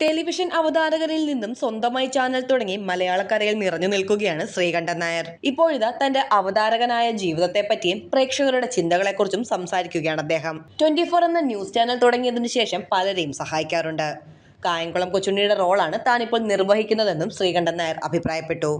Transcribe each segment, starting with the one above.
Television അവതാരകരിൽ നിന്നും സ്വന്തമായി channel തുടങ്ങി മലയാളക്കരയിൽ നിറഞ്ഞു നിൽക്കുകയാണ് ശ്രീകണ്ഠൻ നായർ. ഇപ്പോഴിതാ തന്റെ അവതാരകനായ ജീവിതത്തെപ്പറ്റിയും പ്രേക്ഷകരുടെ ചിന്തകളെക്കുറിച്ചും സംസാരിക്കുകയാണ് അദ്ദേഹം. 24 എന്ന ന്യൂസ് ചാനൽ തുടങ്ങിയതിനു ശേഷം പലരെയും സഹായിക്കാറുണ്ട്. കായംകുളം കൊച്ചുണ്ണിയുടെ റോളാണ് താനിപ്പോൾ നിർവഹിക്കുന്നതെന്നും ശ്രീകണ്ഠൻ നായർ അഭിപ്രായപ്പെട്ടു.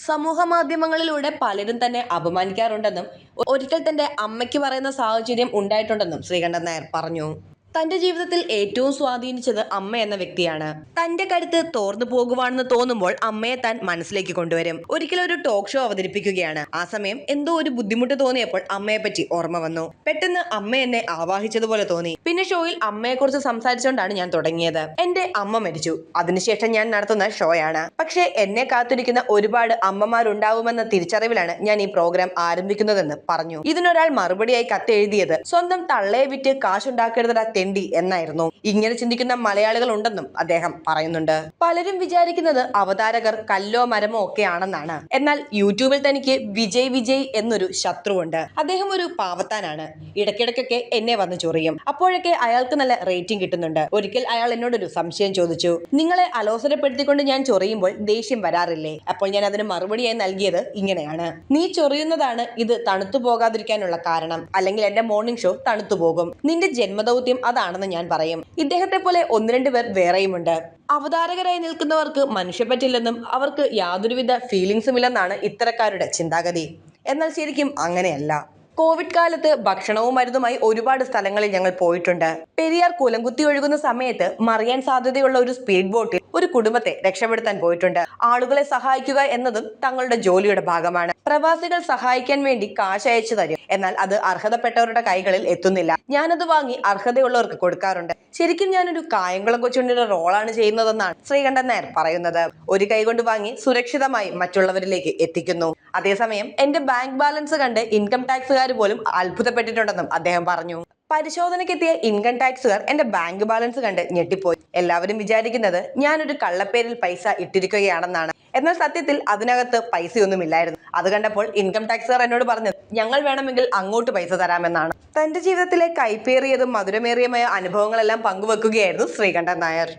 സമൂഹ മാധ്യമങ്ങളിലൂടെ പലരും തന്നെ അപമാനിക്കാറുണ്ടെന്നും ഒരിക്കൽ തന്റെ അമ്മയ്ക്ക് പറയുന്ന സാഹചര്യം ഉണ്ടായിട്ടുണ്ടെന്നും ശ്രീകണ്ഠൻ നായർ പറഞ്ഞു. തന്റെ ജീവിതത്തിൽ ഏറ്റവും സ്വാധീനിച്ചത് അമ്മ എന്ന വ്യക്തിയാണ്. തന്റെ കരുത്ത് തോർന്നു പോകുവാണെന്ന് തോന്നുമ്പോൾ അമ്മയെ താൻ മനസ്സിലേക്ക് കൊണ്ടുവരും. ഒരിക്കലും ഒരു ടോക്ക് ഷോ അവതരിപ്പിക്കുകയാണ്. ആ സമയം എന്തോ ഒരു ബുദ്ധിമുട്ട് തോന്നിയപ്പോൾ അമ്മയെ പറ്റി ഓർമ്മ വന്നു. പെട്ടെന്ന് അമ്മ എന്നെ ആവാഹിച്ചതുപോലെ തോന്നി. പിന്നെ ഷോയിൽ അമ്മയെക്കുറിച്ച് സംസാരിച്ചുകൊണ്ടാണ് ഞാൻ തുടങ്ങിയത്. എന്റെ അമ്മ മരിച്ചു. അതിനുശേഷം ഞാൻ നടത്തുന്ന ഷോയാണ്. പക്ഷേ എന്നെ കാത്തിരിക്കുന്ന ഒരുപാട് അമ്മമാരുണ്ടാവുമെന്ന തിരിച്ചറിവിലാണ് ഞാൻ ഈ പ്രോഗ്രാം ആരംഭിക്കുന്നതെന്ന് പറഞ്ഞു. ഇതിനൊരാൾ മറുപടിയായി കത്തെഴുതിയത് സ്വന്തം തള്ളയെ വിറ്റ് കാശുണ്ടാക്കരുതടാ തെണ്ടി എന്നായിരുന്നു. ഇങ്ങനെ ചിന്തിക്കുന്ന മലയാളികൾ ഉണ്ടെന്നും അദ്ദേഹം പറയുന്നുണ്ട്. പലരും വിചാരിക്കുന്നത് അവതാരകർ കല്ലോ മരമോ ഒക്കെ ആണെന്നാണ്. എന്നാൽ യൂട്യൂബിൽ തനിക്ക് വിജയ് എന്നൊരു ശത്രുവുണ്ട്. അദ്ദേഹം ഒരു പാവത്താനാണ്. ഇടയ്ക്കിടയ്ക്കൊക്കെ എന്നെ വന്ന് ചൊറിയും. അപ്പോഴൊക്കെ അയാൾക്ക് നല്ല റേറ്റിംഗ് കിട്ടുന്നുണ്ട്. ഒരിക്കൽ അയാൾ എന്നോടൊരു സംശയം ചോദിച്ചു. നിങ്ങളെ അലോസരപ്പെടുത്തിക്കൊണ്ട് ഞാൻ ചൊറിയുമ്പോൾ ദേഷ്യം വരാറില്ലേ? അപ്പോൾ ഞാൻ അതിന് മറുപടിയായി നൽകിയത് ഇങ്ങനെയാണ്: നീ ചൊറിയുന്നതാണ് ഇത് തണുത്തു പോകാതിരിക്കാനുള്ള കാരണം. അല്ലെങ്കിൽ എന്റെ മോർണിംഗ് ഷോ തണുത്തു പോകും. നിന്റെ ജന്മദൗത്യം അതാണെന്ന് ഞാൻ പറയും. ഇദ്ദേഹത്തെ പോലെ 1-2 പേർ വേറെയുമുണ്ട്. അവതാരകരായി നിൽക്കുന്നവർക്ക് മനുഷ്യപ്പറ്റില്ലെന്നും അവർക്ക് യാതൊരുവിധ ഫീലിംഗ്സും ഇല്ലെന്നാണ് ഇത്തരക്കാരുടെ ചിന്താഗതി. എന്നാൽ ശരിക്കും അങ്ങനെയല്ല. കോവിഡ് കാലത്ത് ഭക്ഷണവും മരുന്നുമായി ഒരുപാട് സ്ഥലങ്ങളിൽ ഞങ്ങൾ പോയിട്ടുണ്ട്. പെരിയാർ കുലംകുത്തി ഒഴുകുന്ന സമയത്ത് മറിയാൻ സാധ്യതയുള്ള ഒരു സ്പീഡ് ബോട്ടിൽ ഒരു കുടുംബത്തെ രക്ഷപ്പെടുത്താൻ പോയിട്ടുണ്ട്. ആളുകളെ സഹായിക്കുക എന്നതും തങ്ങളുടെ ജോലിയുടെ ഭാഗമാണ്. പ്രവാസികൾ സഹായിക്കാൻ വേണ്ടി കാശ് അയച്ചു തരും. എന്നാൽ അത് അർഹതപ്പെട്ടവരുടെ കൈകളിൽ എത്തുന്നില്ല. ഞാനത് വാങ്ങി അർഹതയുള്ളവർക്ക് കൊടുക്കാറുണ്ട്. ശരിക്കും ഞാനൊരു കായംകുളം കൊച്ചുണ്ണിയുടെ റോളാണ് ചെയ്യുന്നതെന്നാണ് ശ്രീകണ്ഠൻ നായർ പറയുന്നത്. ഒരു കൈകൊണ്ട് വാങ്ങി സുരക്ഷിതമായി മറ്റുള്ളവരിലേക്ക് എത്തിക്കുന്നു. അതേസമയം എന്റെ ബാങ്ക് ബാലൻസ് കണ്ട് ഇൻകം ടാക്സുകാർ പോലും അത്ഭുതപ്പെട്ടിട്ടുണ്ടെന്നും അദ്ദേഹം പറഞ്ഞു. പരിശോധനയ്ക്കെത്തിയ ഇൻകം ടാക്സുകാർ എന്റെ ബാങ്ക് ബാലൻസ് കണ്ട് ഞെട്ടിപ്പോയി. എല്ലാവരും വിചാരിക്കുന്നത് ഞാനൊരു കള്ളപ്പേരിൽ പൈസ ഇട്ടിരിക്കുകയാണെന്നാണ്. എന്നാൽ സത്യത്തിൽ അതിനകത്ത് പൈസയൊന്നുമില്ലായിരുന്നു. അത് കണ്ടപ്പോൾ ഇൻകം ടാക്സുകാർ എന്നോട് പറഞ്ഞത് ഞങ്ങൾ വേണമെങ്കിൽ അങ്ങോട്ട് പൈസ തരാമെന്നാണ്. തന്റെ ജീവിതത്തിലെ കൈപ്പേറിയതും മധുരമേറിയമായ അനുഭവങ്ങളെല്ലാം പങ്കുവെക്കുകയായിരുന്നു ശ്രീകണ്ഠൻ നായർ.